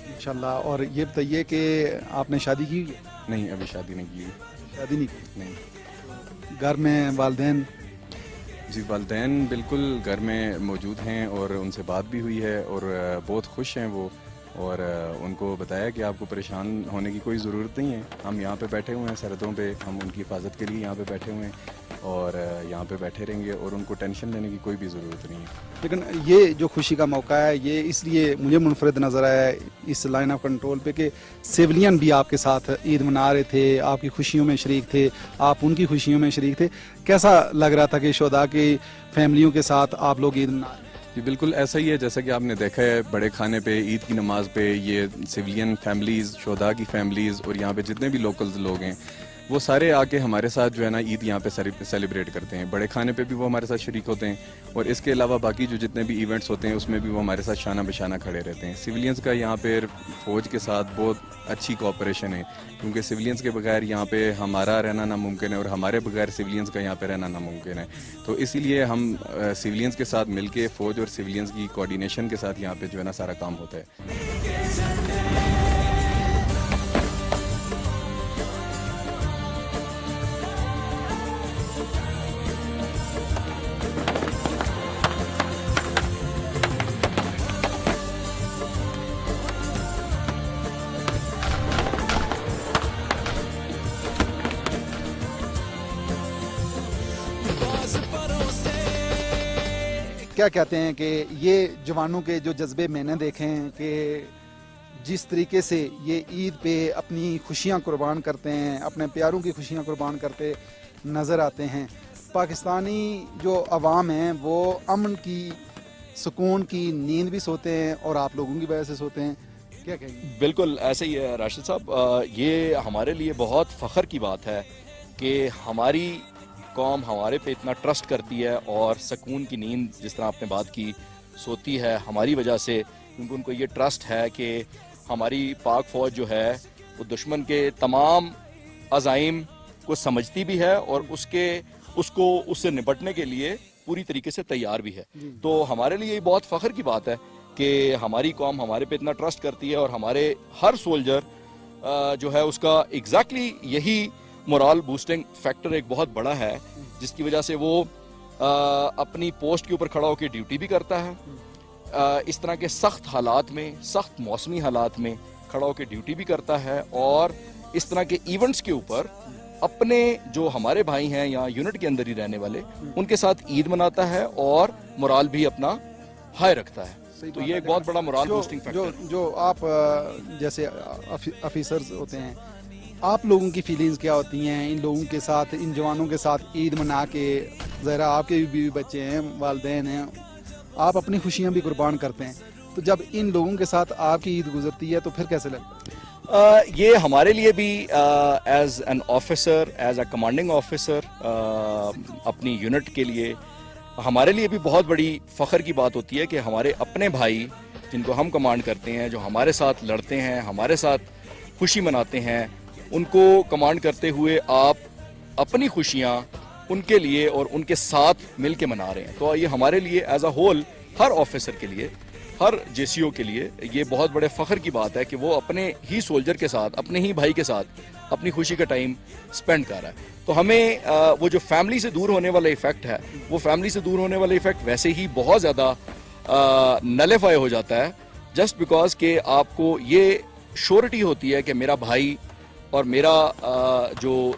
A: इंशाल्लाह। और ये बताइए कि आपने शादी की?
M: नहीं, अभी शादी नहीं की।
A: शादी नहीं की?
M: नहीं।
A: घर में वालिदैन?
M: जी, वालिदैन बिल्कुल घर में मौजूद हैं, और उनसे बात भी हुई है, और बहुत खुश हैं वो, और उनको बताया कि आपको परेशान होने की कोई ज़रूरत नहीं है, हम यहाँ पे बैठे हुए हैं सरहदों पे, हम उनकी हिफाजत के लिए यहाँ पे बैठे हुए हैं, اور یہاں پہ بیٹھے رہیں گے اور ان کو ٹینشن لینے کی کوئی بھی ضرورت نہیں ہے.
A: لیکن یہ جو خوشی کا موقع ہے یہ اس لیے مجھے منفرد نظر آیا ہے اس لائن آف کنٹرول پہ کہ سیولین بھی آپ کے ساتھ عید منا رہے تھے, آپ کی خوشیوں میں شریک تھے, آپ ان کی خوشیوں میں شریک تھے. کیسا لگ رہا تھا کہ شہداء کی فیملیوں کے ساتھ آپ لوگ عید منا رہے ہیں؟
M: جی بالکل ایسا ہی ہے جیسا کہ آپ نے دیکھا ہے بڑے کھانے پہ عید کی نماز پہ یہ سویلین فیملیز, شہداء کی فیملیز اور یہاں پہ جتنے بھی لوکلز لوگ ہیں وہ سارے آ کے ہمارے ساتھ جو ہے نا عید یہاں پہ سیلیبریٹ کرتے ہیں. بڑے کھانے پہ بھی وہ ہمارے ساتھ شریک ہوتے ہیں اور اس کے علاوہ باقی جو جتنے بھی ایونٹس ہوتے ہیں اس میں بھی وہ ہمارے ساتھ شانہ بشانہ کھڑے رہتے ہیں. سویلینز کا یہاں پہ فوج کے ساتھ بہت اچھی کوآپریشن ہے کیونکہ سویلینز کے بغیر یہاں پہ ہمارا رہنا ناممکن ہے اور ہمارے بغیر سویلینز کا یہاں پہ رہنا ناممکن ہے. تو اسی لیے ہم سویلینز کے ساتھ مل کے فوج اور سویلینز کی کوآرڈینیشن کے ساتھ یہاں پہ جو ہے نا سارا کام ہوتا ہے.
A: کیا کہتے ہیں کہ یہ جوانوں کے جو جذبے میں نے دیکھے ہیں کہ جس طریقے سے یہ عید پہ اپنی خوشیاں قربان کرتے ہیں, اپنے پیاروں کی خوشیاں قربان کرتے نظر آتے ہیں. پاکستانی جو عوام ہیں وہ امن کی, سکون کی نیند بھی سوتے ہیں اور آپ لوگوں کی وجہ سے سوتے ہیں. کیا کہیں گے؟
B: بالکل ایسے ہی ہے راشد صاحب. یہ ہمارے لیے بہت فخر کی بات ہے کہ ہماری قوم ہمارے پہ اتنا ٹرسٹ کرتی ہے اور سکون کی نیند جس طرح آپ نے بات کی سوتی ہے ہماری وجہ سے, کیونکہ ان کو یہ ٹرسٹ ہے کہ ہماری پاک فوج جو ہے وہ دشمن کے تمام عزائم کو سمجھتی بھی ہے اور اس سے نپٹنے کے لیے پوری طریقے سے تیار بھی ہے. تو ہمارے لیے یہ بہت فخر کی بات ہے کہ ہماری قوم ہمارے پہ اتنا ٹرسٹ کرتی ہے اور ہمارے ہر سولجر جو ہے اس کا ایگزیکٹلی یہی مورال بوسٹنگ فیکٹر ایک بہت بڑا ہے جس کی وجہ سے وہ اپنی پوسٹ کے اوپر کھڑا ہو کے ڈیوٹی بھی کرتا ہے. اس طرح کے سخت حالات میں, سخت موسمی حالات میں کھڑا ہو کے ڈیوٹی بھی کرتا ہے اور اس طرح کے ایونٹس کے اوپر اپنے جو ہمارے بھائی ہیں یا یونٹ کے اندر ہی رہنے والے ان کے ساتھ عید مناتا ہے اور مورال بھی اپنا ہائی رکھتا ہے. تو یہ ایک بہت بڑا مورال بوسٹنگ فیکٹر.
A: جو آپ جیسے آفیسرز ہوتے ہیں, آپ لوگوں کی فیلنگز کیا ہوتی ہیں ان لوگوں کے ساتھ, ان جوانوں کے ساتھ عید منا کے؟ ذرا آپ کے بھی بیوی بچے ہیں, والدین ہیں, آپ اپنی خوشیاں بھی قربان کرتے ہیں, تو جب ان لوگوں کے ساتھ آپ کی عید گزرتی ہے تو پھر کیسے لگتا ہے؟
B: یہ ہمارے لیے بھی as an officer, as a commanding officer اپنی یونٹ کے لیے ہمارے لیے بھی بہت بڑی فخر کی بات ہوتی ہے کہ ہمارے اپنے بھائی جن کو ہم کمانڈ کرتے ہیں, جو ہمارے ساتھ لڑتے ہیں, ہمارے ساتھ خوشی مناتے ہیں, ان کو کمانڈ کرتے ہوئے آپ اپنی خوشیاں ان کے لیے اور ان کے ساتھ مل کے منا رہے ہیں. تو یہ ہمارے لیے as a whole Hare officer کے لیے, ہر جے سی او کے لیے یہ بہت بڑے فخر کی بات ہے کہ وہ اپنے ہی سولجر کے ساتھ, اپنے ہی بھائی کے ساتھ اپنی خوشی کا ٹائم سپینڈ کر رہا ہے. تو ہمیں وہ جو فیملی سے دور ہونے والا ایفیکٹ ہے, وہ فیملی سے دور ہونے والا ایفیکٹ ویسے ہی بہت زیادہ نلیفائی ہو جاتا ہے جسٹ بیکاز کہ آپ کو یہ شورٹی ہوتی ہے کہ میرا بھائی اور میرا جو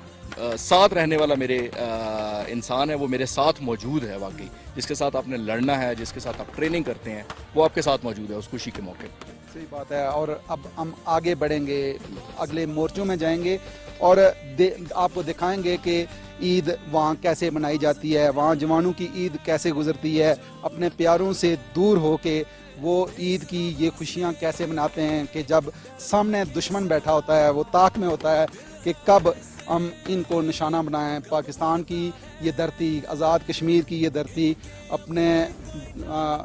B: ساتھ رہنے والا میرے انسان ہے وہ میرے ساتھ موجود ہے. واقعی جس کے ساتھ آپ نے لڑنا ہے, جس کے ساتھ آپ ٹریننگ کرتے ہیں, وہ آپ کے ساتھ موجود ہے اس خوشی کے موقع پر.
A: صحیح بات ہے. اور اب ہم آگے بڑھیں گے, اگلے مورچوں میں جائیں گے اور آپ کو دکھائیں گے کہ عید وہاں کیسے منائی جاتی ہے, وہاں جوانوں کی عید کیسے گزرتی ہے, اپنے پیاروں سے دور ہو کے وہ عید کی یہ خوشیاں کیسے مناتے ہیں کہ جب سامنے دشمن بیٹھا ہوتا ہے, وہ طاق میں ہوتا ہے کہ کب ہم ان کو نشانہ بنائیں. پاکستان کی یہ دھرتی, آزاد کشمیر کی یہ دھرتی اپنے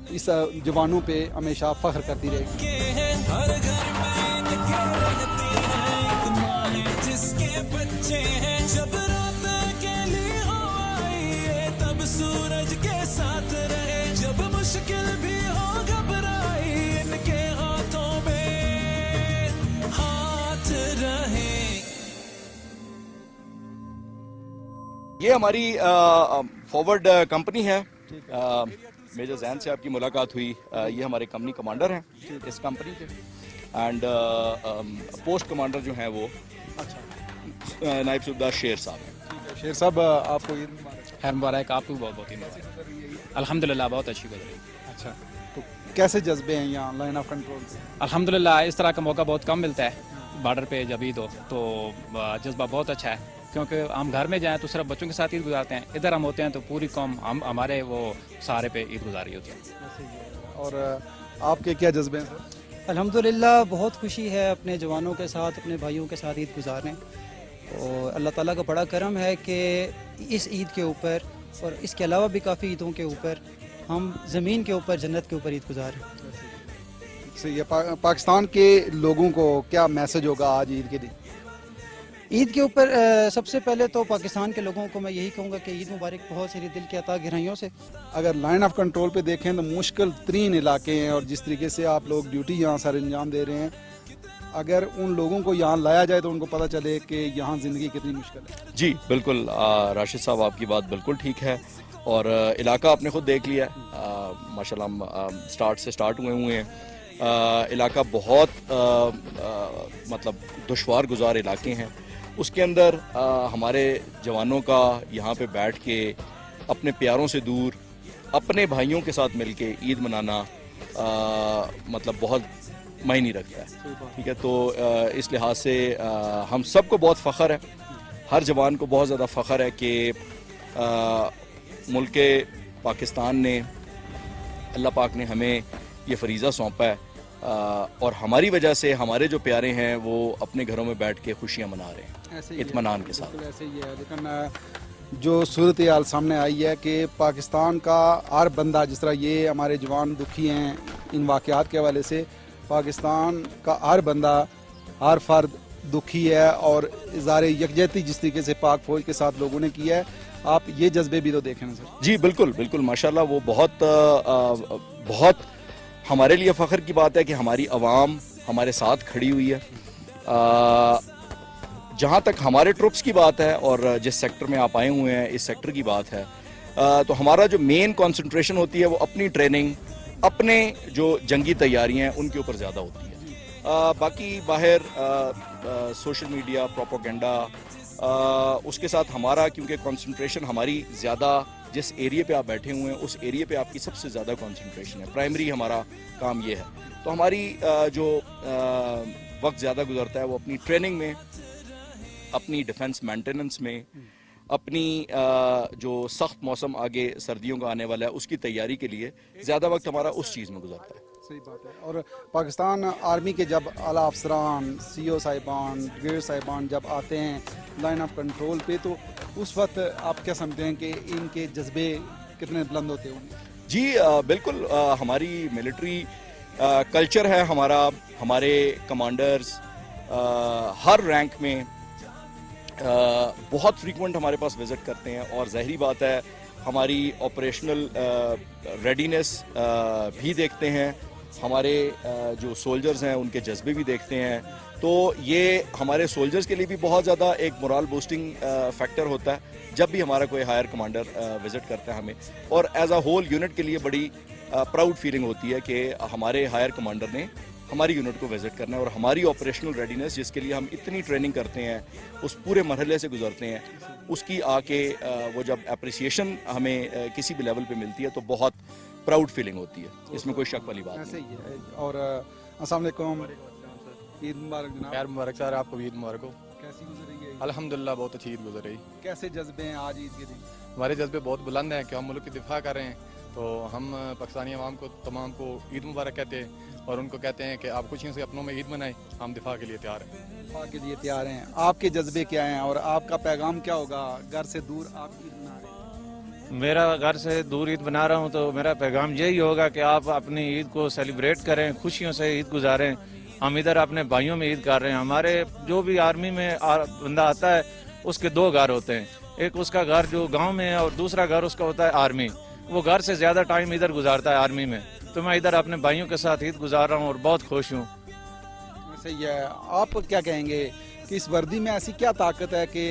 A: اس جوانوں پہ ہمیشہ فخر کرتی رہے گی.
I: ہر گھر میں لگتی ہے ایک ماں جس کے بچے ہیں, جب رات کے لیے ہو آئی ہے تب سورج کے ساتھ رہے, جب مشکل بھی ہو گھبرائی ان کے ہاتھوں میں ہاتھ رہے.
B: یہ ہماری فارورڈ کمپنی ہے. میجر زین سے آپ کی ملاقات ہوئی. یہ ہمارے کمپنی کمانڈر ہیں اس کمپنی کے, اینڈ پوسٹ کمانڈر جو ہیں وہ نائب صوبیدار شیر صاحب ہیں.
A: شیر صاحب آپ کو عید مبارک.
N: खैर मुबारक, आपको भी बहुत बहुत मुबारक। अल्हम्दुलिल्लाह बहुत अच्छी गुजरी।
A: अच्छा, तो कैसे जज्बे हैं यहाँ लाइन ऑफ कंट्रोल पे?
N: अल्हम्दुलिल्लाह इस तरह का मौका बहुत कम मिलता है बॉर्डर पे जब ईद हो, तो जज्बा बहुत अच्छा है, क्योंकि हम घर में जाएं तो सिर्फ बच्चों के साथ ईद गुजारते हैं, इधर हम होते हैं तो पूरी कौम हम हमारे वो सहारे पे ईद गुजारी होती है।
A: और आपके क्या जज्बे हैं सर?
D: अल्हम्दुलिल्लाह बहुत खुशी है अपने जवानों के साथ, अपने भाइयों के साथ ईद गुजारने, और अल्लाह ताला का बड़ा करम है कि इस ईद के ऊपर और इसके अलावा भी काफ़ी ईदों के ऊपर हम ज़मीन के ऊपर जन्नत के ऊपर ईद गुजारें।
A: सही है। पाकिस्तान के लोगों को क्या मैसेज होगा आज ईद के दिन?
D: ईद के ऊपर सबसे पहले तो पाकिस्तान के लोगों को मैं यही कहूँगा कि ईद मुबारक, बहुत सारी दिल की अता गहराइयों से।
A: अगर लाइन ऑफ कंट्रोल पे देखें तो मुश्किल तरीन इलाके हैं, और जिस तरीके से आप लोग ड्यूटी यहाँ सर अंजाम दे रहे हैं, अगर उन लोगों को यहाँ लाया जाए तो उनको पता चले कि यहाँ ज़िंदगी कितनी मुश्किल है।
B: जी बिल्कुल, राशिद साहब आपकी बात बिल्कुल ठीक है, और इलाका आपने खुद देख लिया है। माशाल्लाह हम स्टार्ट हुए हैं। इलाका बहुत मतलब दुश्वार गुजार इलाके हैं, उसके अंदर हमारे जवानों का यहाँ पे बैठ के अपने प्यारों से दूर अपने भाइयों के साथ मिल के ईद मनाना मतलब बहुत मायने रखता है। ठीक है, तो इस लिहाज से हम सबको बहुत फ़ख्र है, हर जवान को बहुत ज़्यादा फ़ख्र है कि मुल्क पाकिस्तान ने, अल्लाह पाक ने हमें ये फरीज़ा सौंपा है, और हमारी वजह से हमारे जो प्यारे हैं वो अपने घरों में बैठ के खुशियाँ मना रहे हैं इत्मीनान के साथ।
A: ऐसे ही है, लेकिन जो सूरत हाल सामने आई है कि पाकिस्तान का हर बंदा, जिस तरह ये हमारे जवान दुखी हैं इन वाक़यात के हवाले से, पाकिस्तान का हर बंदा, हर फर्द दुखी है, और इज़हार यकजहती जिस तरीके से पाक फौज के साथ लोगों ने किया है, आप ये जज्बे भी तो देखें ना सर।
B: जी बिल्कुल बिल्कुल, माशाल्लाह वो बहुत हमारे लिए फ़ख्र की बात है कि हमारी आवाम हमारे साथ खड़ी हुई है। जहाँ तक हमारे ट्रुप्स की बात है और जिस सेक्टर में आप आए हुए हैं, इस सेक्टर की बात है, तो हमारा जो मेन कंसंट्रेशन होती है वो अपनी ट्रेनिंग, अपने जो जंगी तैयारियां हैं उनके ऊपर ज़्यादा होती है। बाकी बाहर सोशल मीडिया प्रोपोगेंडा, उसके साथ हमारा, क्योंकि कंसंट्रेशन हमारी ज़्यादा, जिस एरिया पे आप बैठे हुए हैं उस एरिया पे आपकी सबसे ज़्यादा कंसंट्रेशन है, प्राइमरी हमारा काम ये है। तो हमारी जो वक्त ज़्यादा गुजरता है वो अपनी ट्रेनिंग में, अपनी डिफेंस मेंटेनेंस में, अपनी जो सख्त मौसम आगे सर्दियों का आने वाला है उसकी तैयारी के लिए ज़्यादा वक्त हमारा उस चीज़ में गुजरता है।
A: सही बात है। और पाकिस्तान आर्मी के जब आला अफसरान, CO साहिबान, ब्रिगेडियर साहिबान जब आते हैं लाइन ऑफ कंट्रोल पे, तो उस वक्त आप क्या समझते हैं कि इनके जज्बे कितने बुलंद होते होंगे?
B: जी बिल्कुल, हमारी मिलिट्री कल्चर है हमारा, हमारे कमांडर्स हर रैंक में बहुत फ्रीक्वेंट हमारे पास विज़िट करते हैं, और ज़ाहिरी बात है हमारी ऑपरेशनल रेडीनेस भी देखते हैं, हमारे जो सोल्जर्स हैं उनके जज्बे भी देखते हैं। तो ये हमारे सोल्जर्स के लिए भी बहुत ज़्यादा एक मोरल बूस्टिंग फैक्टर होता है जब भी हमारा कोई हायर कमांडर विज़िट करता है हमें, और एज अ होल यूनिट के लिए बड़ी प्राउड फीलिंग होती है कि हमारे हायर कमांडर ने हमारी यूनिट को विज़िट करना है, और हमारी ऑपरेशनल रेडीनेस जिसके लिए हम इतनी ट्रेनिंग करते हैं, उस पूरे मरहले से गुजरते हैं, उसकी आके वो जब अप्रिसिएशन हमें किसी भी लेवल पे मिलती है तो बहुत प्राउड फीलिंग होती है, इसमें कोई शक वाली बात
A: ऐसे
B: नहीं।
A: ही है। और अस्सलाम वालेकुम, ईद मुबारक जनाब।
O: यार मुबारक सर, आपको भी ईद मुबारक हो।
A: कैसी गुजर रही है?
O: अल्हम्दुलिल्लाह बहुत अच्छी ईद गुजर रही।
A: कैसे जज्बे हैं आज ईद के दिन?
O: हमारे जज्बे बहुत बुलंद हैं कि हम मुल्क की दिफा कर रहे हैं, तो हम पाकिस्तानी अवाम को तमाम को ईद मुबारक कहते हैं, और उनको कहते हैं कि आप खुशियों से अपनों में ईद मनाएं, हम दिफा के लिए तैयार हैं।
A: दिफा के लिए तैयार हैं। आपके जज्बे क्या हैं और आपका पैगाम क्या होगा? घर से दूर आप ईद मना रहे हैं।
P: मेरा घर से दूर ईद बना रहा हूँ, तो मेरा पैगाम यही होगा कि आप अपनी ईद को सेलिब्रेट करें, खुशियों से ईद गुजारें। हम इधर अपने भाइयों में ईद कर रहे हैं। हमारे जो भी आर्मी में बंदा आता है उसके दो घर होते हैं, एक उसका घर जो गांव में है और दूसरा घर उसका होता है आर्मी। वो घर से ज़्यादा टाइम इधर गुजारता है आर्मी में, तो मैं इधर अपने भाइयों के साथ ईद गुजार रहा हूँ और बहुत खुश हूँ।
A: सही है। आप क्या कहेंगे कि इस वर्दी में ऐसी क्या ताकत है कि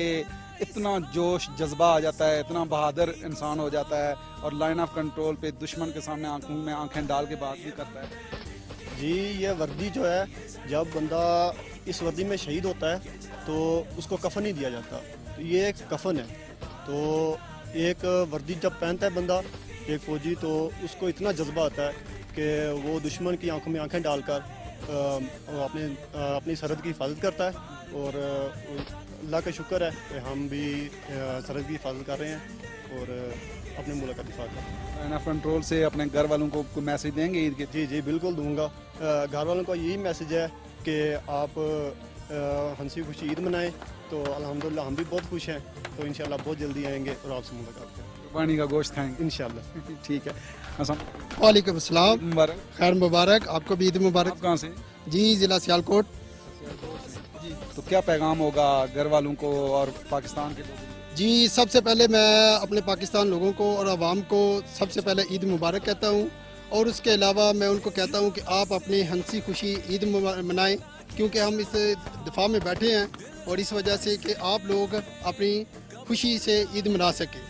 A: इतना जोश जज्बा आ जाता है, इतना बहादुर इंसान हो जाता है और लाइन ऑफ कंट्रोल पे दुश्मन के सामने आंखों में आंखें डाल के बात भी करता है?
Q: जी, ये वर्दी जो है, जब बंदा इस वर्दी में शहीद होता है तो उसको कफन नहीं दिया जाता, तो ये एक कफन है। तो एक वर्दी जब पहनता है बंदा एक फ़ौजी तो उसको इतना जज्बा आता है कि वो दुश्मन की आंखों में आंखें डालकर अपनी सरहद की हिफाजत करता है और अल्लाह का शुक्र है कि हम भी सरहद की हिफाजत कर रहे हैं और अपने मुल्क का दिफा कर रहे हैं।
A: लाइन ऑफ कंट्रोल से अपने घर वालों को कोई मैसेज देंगे ईद के?
Q: जी जी बिल्कुल दूंगा। घर वालों का यही मैसेज है कि आप हंसी खुशी ईद मनाएं। तो अल्हम्दुलिल्लाह हम भी बहुत खुश हैं, तो इंशाल्लाह बहुत जल्दी आएंगे और आपसे मुलाकात करेंगे,
A: कुर्बानी का गोश्त खाएंगे
Q: इंशाल्लाह।
A: ठीक है।
R: वालेकुम अस्सलाम,
A: मुबारक,
R: खैर मुबारक, आपको भी ईद मुबारक।
A: कहाँ से?
R: जी ज़िला सियालकोट।
A: जी, तो क्या पैगाम होगा घर वालों को और पाकिस्तान के लोगों को?
R: जी सबसे पहले मैं अपने पाकिस्तान लोगों को और आवाम को सबसे पहले ईद मुबारक कहता हूँ, और उसके अलावा मैं उनको कहता हूँ कि आप अपनी हंसी खुशी ईद मनाएं, क्योंकि हम इस दफा में बैठे हैं और इस वजह से कि आप लोग अपनी खुशी से ईद मना सकें।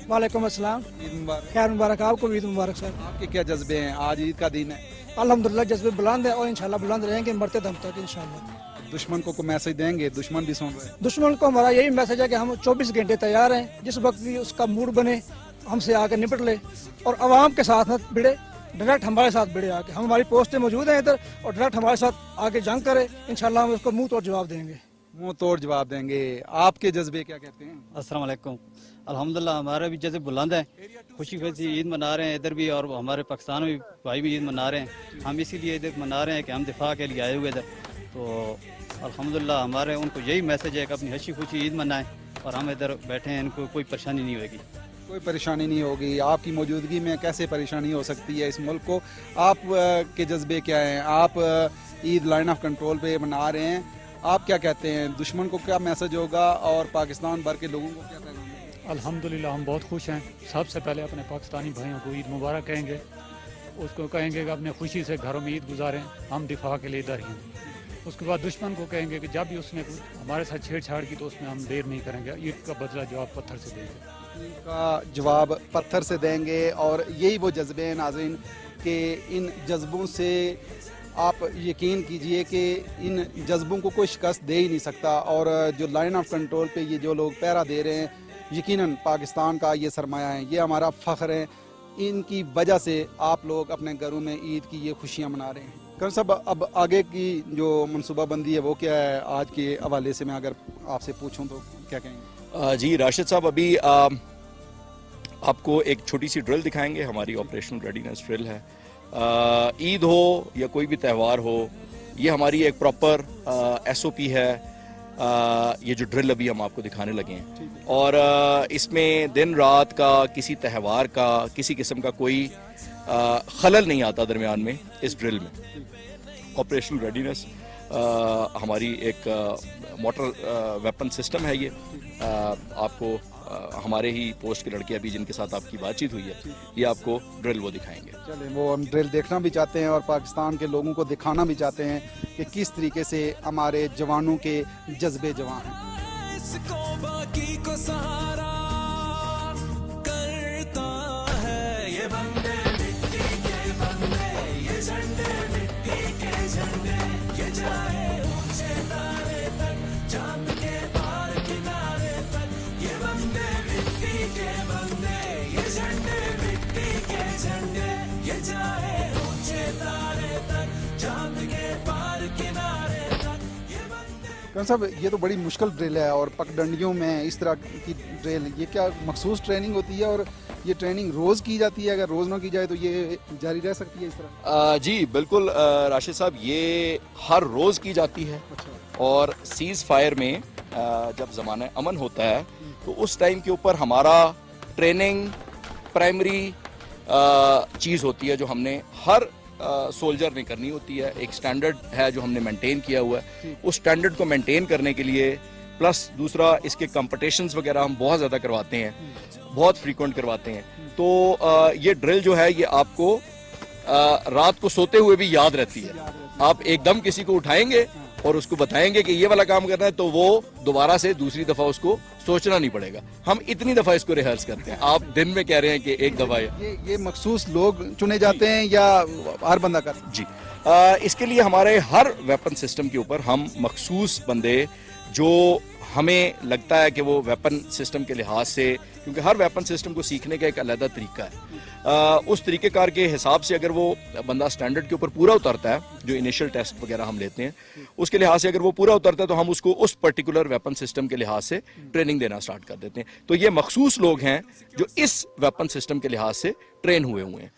K: वालेकुम अस्सलाम,
A: ईद मुबारक।
K: खैर मुबारक, आपको भी ईद मुबारक सर।
A: आपके क्या जज्बे हैं? आज ईद का दिन है,
K: अल्हम्दुलिल्लाह जज्बे बुलंद है और इंशाल्लाह बुलंद रहेंगे मरते दम तक इंशाल्लाह।
A: दुश्मन को मैसेज देंगे? दुश्मन भी सुन रहे हैं।
K: दुश्मन को हमारा यही मैसेज है कि हम 24 घंटे तैयार हैं, जिस वक्त भी उसका मूड बने हमसे आकर निपट ले और आवाम के साथ न भिड़े, डायरेक्ट हमारे साथ भिड़े आके। हम हमारी पोस्टें मौजूद हैं इधर और डायरेक्ट हमारे साथ आके जंग करे, इंशाल्लाह हम उसको मुंह तोड़ जवाब देंगे।
A: मुंह तोड़ जवाब देंगे। आपके जज्बे क्या कहते हैं?
D: अस्सलाम वालेकुम। अल्हम्दुलिल्लाह हमारे भी जैसे बुलंद है, खुशी खुशी ईद मना रहे हैं इधर भी, और हमारे पाकिस्तान में भाई भी ईद मना रहे हैं। हम इसीलिए इधर मना रहे हैं कि हम दिफा के लिए आए हुए इधर। तो अल्हम्दुलिल्लाह हमारे उनको यही मैसेज है कि अपनी हंसी खुशी ईद मनाएं और हम इधर बैठे हैं, इनको कोई परेशानी नहीं होगी।
A: कोई परेशानी नहीं होगी। आपकी मौजूदगी में कैसे परेशानी हो सकती है इस मुल्क को? आप के जज्बे क्या हैं? आप ईद लाइन ऑफ कंट्रोल पे मना रहे हैं, आप क्या कहते हैं? दुश्मन को क्या मैसेज होगा और पाकिस्तान भर के लोगों को क्या पैगाम देंगे?
C: अल्हम्दुलिल्लाह हम बहुत खुश हैं। सबसे पहले अपने पाकिस्तानी भाइयों को ईद मुबारक कहेंगे, उसको कहेंगे कि अपने खुशी से घरों में ईद गुजारें, हम दिफा के लिए इधर ही हैं। उसके बाद दुश्मन को कहेंगे कि जब भी उसने हमारे साथ छेड़छाड़ की तो उसमें हम देर नहीं करेंगे, ईद का बदला जवाब पत्थर से देंगे।
A: ईद का जवाब पत्थर से देंगे। और यही वो जज्बे हैं नाज़रीन कि इन जज्बों से आप यकीन कीजिए कि इन जज्बों को कोई शिकस्त दे ही नहीं सकता। और जो लाइन ऑफ कंट्रोल पे ये जो लोग पहरा दे रहे हैं, यकीनन पाकिस्तान का ये सरमाया है, ये हमारा फ़ख्र है। इनकी वजह से आप लोग अपने घरों में ईद की ये खुशियाँ मना रहे हैं। कर सब अब आगे की जो मनसूबाबंदी है वो क्या है? आज के हवाले से मैं अगर आपसे पूछूं तो क्या कहेंगे?
B: जी राशिद साहब, अभी आपको एक छोटी सी ड्रिल दिखाएंगे। हमारी ऑपरेशनल रेडीनेस ड्रिल है। ईद हो या कोई भी त्यौहार हो, ये हमारी एक प्रॉपर SOP है। ये जो ड्रिल अभी हम आपको दिखाने लगे हैं, और इसमें दिन रात का, किसी त्यौहार का, किसी किस्म का कोई खलल नहीं आता दरमियान में इस ड्रिल में। ऑपरेशनल रेडीनेस हमारी एक मोटर वेपन सिस्टम है। ये आपको हमारे ही पोस्ट के लड़के अभी जिनके साथ आपकी बातचीत हुई है, ये आपको ड्रिल वो दिखाएंगे।
A: चले, वो हम ड्रिल देखना भी चाहते हैं और पाकिस्तान के लोगों को दिखाना भी चाहते हैं कि किस तरीके से हमारे जवानों के जज्बे जवान हैं।
I: इसको बाकी को सहारा करता है ये बंदे मिट्टी के बंदे, ये झंडे मिट्टी के झंडे, ये जाए ऊंचे तारे तक, चांद के पार किनारे तक। ये बंदे मिट्टी के बंदे, ये झंडे मिट्टी के झंडे, ये जाए ऊंचे तारे तक, चांद के पार किनारे तक।
A: कौन साहब, ये तो बड़ी मुश्किल ड्रिल है और पगडंडियों में इस तरह की ड्रिल, ये क्या मखसूस ट्रेनिंग होती है और ये ट्रेनिंग रोज़ की जाती है? अगर रोज़ ना की जाए तो ये जारी रह सकती है इस तरह?
B: जी बिल्कुल राशिद साहब, ये हर रोज़ की जाती है। और सीज़ फायर में जब ज़माना अमन होता है तो उस टाइम के ऊपर हमारा ट्रेनिंग प्राइमरी चीज़ होती है जो हमने हर सोल्जर ने करनी होती है। एक स्टैंडर्ड है जो हमने मेंटेन किया हुआ है। उस स्टैंडर्ड को मेंटेन करने के लिए प्लस दूसरा इसके कंपटीशंस वगैरह हम बहुत ज़्यादा करवाते हैं, बहुत फ्रीक्वेंट करवाते हैं। तो ये ड्रिल जो है ये आपको रात को सोते हुए भी याद रहती है। आप एकदम किसी को उठाएंगे और उसको बताएंगे कि ये वाला काम करना है तो वो दोबारा से दूसरी दफ़ा उसको सोचना नहीं पड़ेगा। हम इतनी दफ़ा इसको रिहर्स करते हैं। आप दिन में कह रहे हैं कि एक दफ़ा
A: ये मखसूस लोग चुने जाते हैं या हर बंदा करता है?
B: जी इसके लिए हमारे हर वेपन सिस्टम के ऊपर हम मखसूस बंदे जो हमें लगता है कि वो वेपन सिस्टम के लिहाज से, क्योंकि हर वेपन सिस्टम को सीखने का एक अलग तरीका है, उस तरीक़ेकार के हिसाब से अगर वो बंदा स्टैंडर्ड के ऊपर पूरा उतरता है, जो इनिशियल टेस्ट वगैरह हम लेते हैं उसके लिहाज से अगर वो पूरा उतरता है तो हम उसको उस पर्टिकुलर वेपन सिस्टम के लिहाज से ट्रेनिंग देना स्टार्ट कर देते हैं। तो ये मखसूस लोग हैं जो इस वेपन सिस्टम के लिहाज से ट्रेन हुए हैं।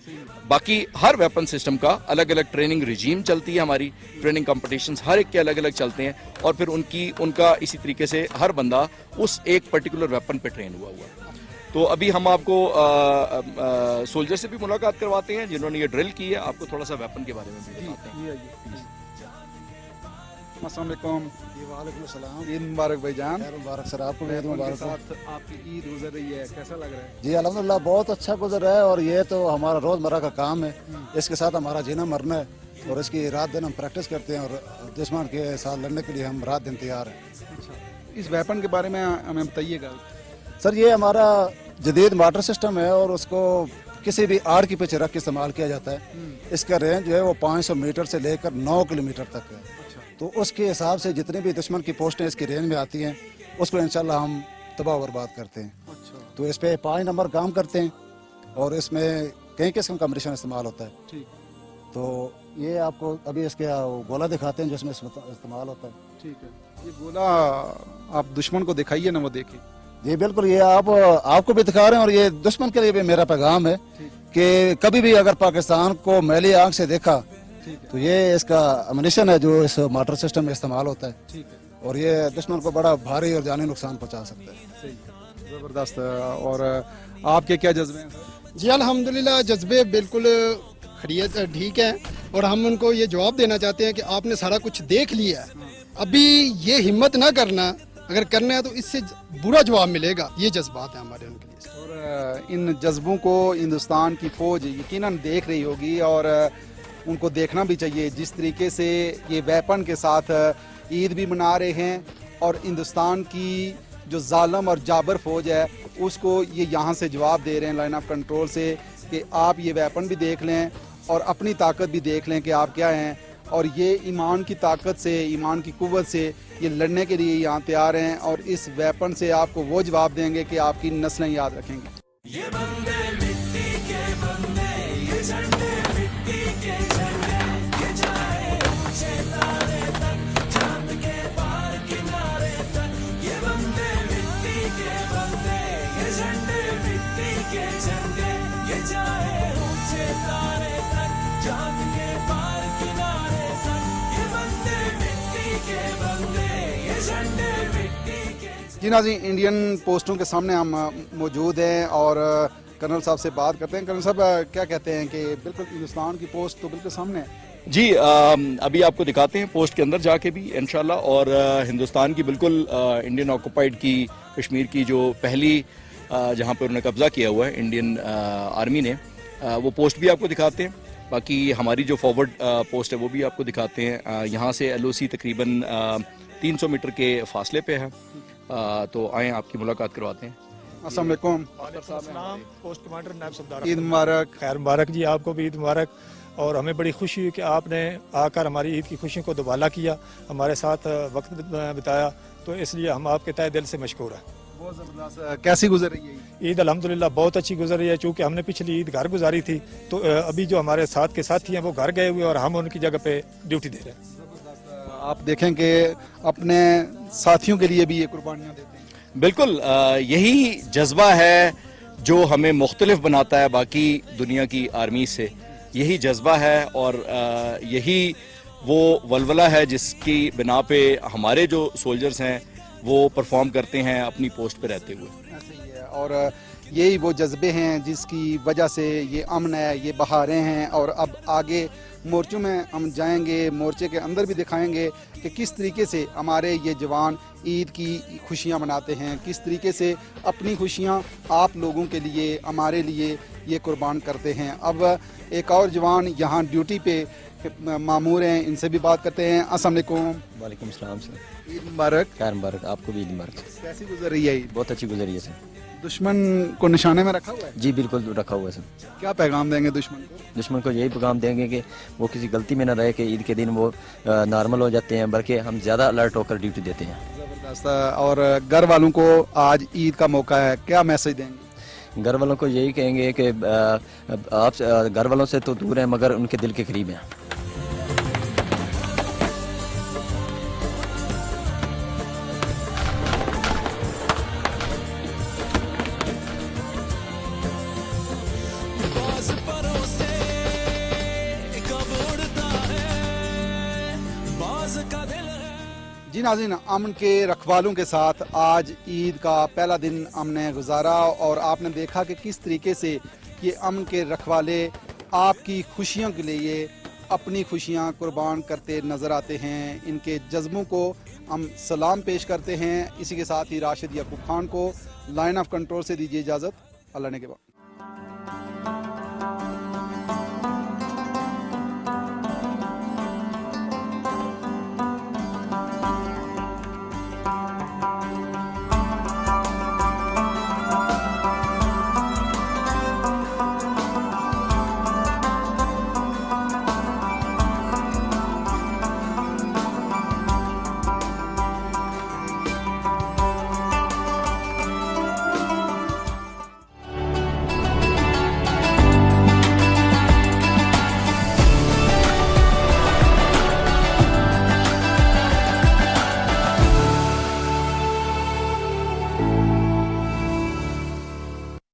B: बाकी हर वेपन सिस्टम का अलग अलग ट्रेनिंग रिजीम चलती है, हमारी ट्रेनिंग कॉम्पिटिशन्स हर एक के अलग अलग चलते हैं, और फिर उनका इसी तरीके से हर बंदा उस एक पर्टिकुलर वेपन पे ट्रेन हुआ है। तो अभी हम आपको सोल्जर से भी मुलाकात करवाते हैं जिन्होंने ये ड्रिल की है, आपको थोड़ा सा वेपन के बारे में भी बताते हैं।
A: अस्सलाम वालेकुम।
S: वालेकुम सलाम।
A: ईद मुबारक भाईजान।
S: खैर मुबारक सर, आपको भी ईद मुबारक।
A: साथ आपकी ईद गुजर रही है, कैसा लग रहा है?
S: जी अल्हम्दुलिल्लाह बहुत अच्छा गुजर रहा है, और ये तो हमारा रोज़मर्रा का काम है, इसके साथ हमारा जीना मरना है, और इसकी रात दिन हम प्रैक्टिस करते हैं, और दुश्मन के साथ लड़ने के लिए हम रात दिन तैयार हैं।
A: इस वेपन के बारे में हमें बताइएगा
S: सर। ये हमारा जदीद वाटर सिस्टम है, और उसको किसी भी आड़ के पीछे रख के इस्तेमाल किया जाता है। इसका रेंज जो है वो 500 मीटर से लेकर 9 किलोमीटर तक है। तो उसके हिसाब से जितने भी दुश्मन की पोस्टें इसकी रेंज में आती हैं उसको इंशाल्लाह हम तबाह बर्बाद करते हैं। तो इस पे 5 नंबर काम करते हैं, और इसमें कई किस्म का मिशन इस्तेमाल होता है। तो ये आपको अभी इसके गोला दिखाते हैं जिसमें इस्तेमाल होता है।
A: ठीक है, ये गोला आप दुश्मन को दिखाइए ना, वो देखे।
S: जी बिल्कुल, ये आपको भी दिखा रहे हैं, और ये दुश्मन के लिए भी मेरा पैगाम है कि कभी भी अगर पाकिस्तान को मैली आंख से देखा तो ये इसका अम्युनिशन है जो इस मोटर सिस्टम में इस्तेमाल होता है।
A: ठीक है।
S: और ये दुश्मन को बड़ा भारी और जानी नुकसान पहुंचा सकता है।
A: सही, जबरदस्त। और आपके क्या जज्बे हैं?
R: जी अल्हम्दुलिल्लाह, जज्बे बिल्कुल ठीक है, और हम उनको ये जवाब देना चाहते हैं कि आपने सारा कुछ देख लिया है, अभी ये हिम्मत ना करना, अगर करना है तो इससे बुरा जवाब मिलेगा। ये जज्बात है हमारे उनके लिए।
A: और इन जज्बों को हिंदुस्तान की फौज यकीनन देख रही होगी, और उनको देखना भी चाहिए जिस तरीके से ये वेपन के साथ ईद भी मना रहे हैं, और हिंदुस्तान की जो जालिम और जाबर फौज है उसको ये यहाँ से जवाब दे रहे हैं लाइन ऑफ कंट्रोल से कि आप ये वेपन भी देख लें और अपनी ताकत भी देख लें कि आप क्या हैं, और ये ईमान की ताकत से, ईमान की कुव्वत से ये लड़ने के लिए यहाँ तैयार हैं, और इस वेपन से आपको वो जवाब देंगे कि आपकी नस्लें याद रखेंगी।
I: ये बंदे मिट्टी के बंदे, ये झंडे मिट्टी के झंडे, ये जाए ऊंचे तारे तक, चांद के पार किनारे तक। ये बंदे मिट्टी के बंदे, ये झंडे मिट्टी के झंडे, ये जाए ऊंचे तारे तक, चांद के पार किनारे तक। ये बंदे मिट्टी के बंदे, ये झंडे मिट्टी के।
A: जी नाज़रीन, इंडियन पोस्टों के सामने हम मौजूद हैं और कर्नल साहब से बात करते हैं। कर्नल साहब क्या कहते हैं कि बिल्कुल हिंदुस्तान की पोस्ट तो बिल्कुल सामने है?
B: जी अभी आपको दिखाते हैं पोस्ट के अंदर जाके भी इंशाल्लाह, और हिंदुस्तान की बिल्कुल इंडियन ऑक्युपाइड की कश्मीर की जो पहली जहाँ पर उन्होंने कब्जा किया हुआ है इंडियन आर्मी ने, वो पोस्ट भी आपको दिखाते हैं। बाकी हमारी जो फॉरवर्ड पोस्ट है वो भी आपको दिखाते हैं। यहाँ से LOC तकरीबन 300 मीटर के फासले पे है, तो आए आपकी मुलाकात करवाते हैं।
A: अस्सलाम वालेकुम।
E: पोस्ट कमांडर नायब सरदार,
A: ईद मुबारक।
E: खैर मुबारक जी, आपको भी ईद मुबारक। और हमें बड़ी खुशी हुई कि आपने आकर हमारी ईद की खुशियों को दुबाला किया, हमारे साथ वक्त बिताया, तो इसलिए हम आपके तहे दिल से मशकूर हैं।
A: बहुत ज़बरदस्त। कैसी गुजर रही है
E: ईद? अल्हम्दुलिल्लाह बहुत अच्छी गुजर रही है। चूँकि हमने पिछली ईद घर गुजारी थी, तो अभी जो हमारे साथ के साथी हैं वो घर गए हुए और हम उनकी जगह पे ड्यूटी दे रहे हैं।
A: आप देखें कि अपने साथियों के लिए भी ये कुर्बानियाँ देते हैं।
B: बिल्कुल, यही जज्बा है जो हमें मुख्तलिफ बनाता है बाकी दुनिया की आर्मी से। यही जज्बा है और यही वो वलवला है जिसकी बिना पे हमारे जो सोल्जर्स हैं वो परफॉर्म करते हैं अपनी पोस्ट पे रहते हुए।
A: ऐसे ही है, और यही वो जज्बे हैं जिसकी वजह से ये अमन है, ये बहारें हैं। और अब आगे मोर्चों में हम जाएंगे, मोर्चे के अंदर भी दिखाएंगे कि किस तरीके से हमारे ये जवान ईद की खुशियाँ मनाते हैं, किस तरीके से अपनी खुशियाँ आप लोगों के लिए, हमारे लिए ये कुर्बान करते हैं। अब एक और जवान यहाँ ड्यूटी पे मामूर हैं, इनसे भी बात करते हैं। अस्सलाम वालेकुम।
T: वालेकुम सलाम सर।
A: ईद मुबारक।
T: खैर मुबारक, आपको भी ईद मुबारक।
A: कैसी गुजर रही है ईद?
T: बहुत अच्छी गुजर रही है सर।
A: दुश्मन को निशाने में रखा हुआ है?
T: जी बिल्कुल रखा हुआ है सर।
A: क्या पैगाम देंगे दुश्मन को?
T: दुश्मन को यही पैगाम देंगे कि वो किसी गलती में न रहे कि ईद के दिन वो नॉर्मल हो जाते हैं, बल्कि हम ज़्यादा अलर्ट होकर ड्यूटी देते हैं।
A: और घर वालों को आज ईद का मौका है, क्या मैसेज देंगे?
T: घर वालों को यही कहेंगे कि आप घर वालों से तो दूर हैं मगर उनके दिल के करीब हैं।
I: बाज परों से कब उड़ता है बाज का दिल है।
A: जी नाज़रीन, अमन के रखवालों के साथ आज ईद का पहला दिन हमने गुजारा और आपने देखा कि किस तरीके से ये अमन के रखवाले आपकी खुशियों के लिए अपनी खुशियां कुर्बान करते नज़र आते हैं। इनके जज्बों को हम सलाम पेश करते हैं। इसी के साथ ही राशिद याकूब खान को लाइन ऑफ कंट्रोल से दीजिए इजाज़त। अल्लाह ने के बाद।